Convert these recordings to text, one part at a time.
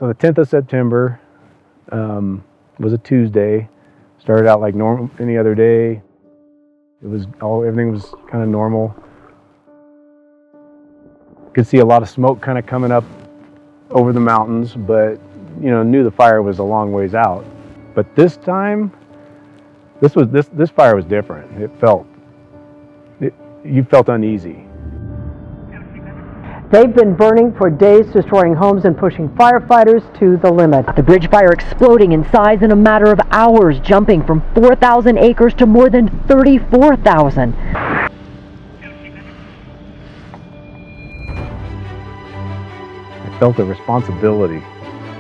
So the 10th of September was a Tuesday. Started out like normal, any other day. Everything was kind of normal. Could see a lot of smoke kind of coming up over the mountains, but knew the fire was a long ways out. But this time, this fire was different. You felt uneasy. They've been burning for days, destroying homes and pushing firefighters to the limit. The bridge fire exploding in size in a matter of hours, jumping from 4,000 acres to more than 34,000. I felt a responsibility.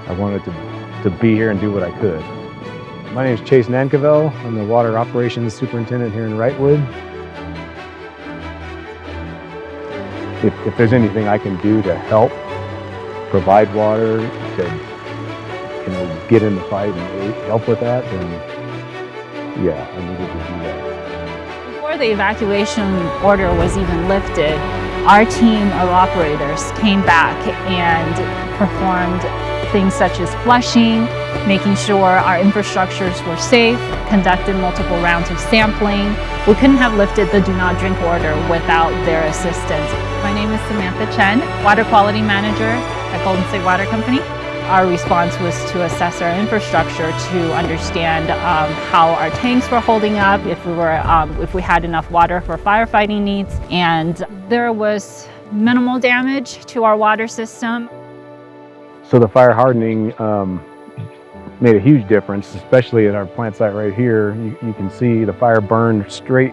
I wanted to be here and do what I could. My name is Chase Nankovell. I'm the Water Operations Superintendent here in Wrightwood. If there's anything I can do to help provide water, to get in the fight and help with that, then yeah, I needed to do that. Before the evacuation order was even lifted, our team of operators came back and performed things such as flushing, making sure our infrastructures were safe, conducted multiple rounds of sampling. We couldn't have lifted the do not drink order without their assistance. My name is Samantha Chen, Water Quality Manager at Golden State Water Company. Our response was to assess our infrastructure to understand how our tanks were holding up, if we had enough water for firefighting needs, and there was minimal damage to our water system. So the fire hardening made a huge difference, especially at our plant site right here. You can see the fire burned straight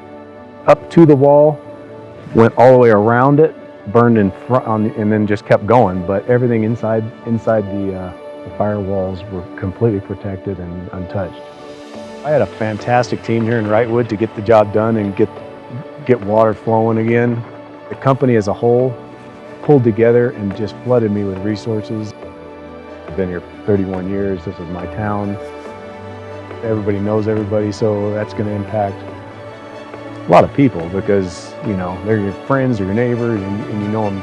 up to the wall, went all the way around it, burned in front, and then just kept going. But everything inside the fire walls were completely protected and untouched. I had a fantastic team here in Wrightwood to get the job done and get water flowing again. The company as a whole pulled together and just flooded me with resources. I've been here 31 years. This is my town. Everybody knows everybody, so that's going to impact a lot of people because, they're your friends or your neighbors and you know them.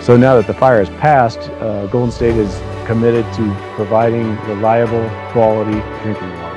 So now that the fire has passed, Golden State is committed to providing reliable, quality drinking water.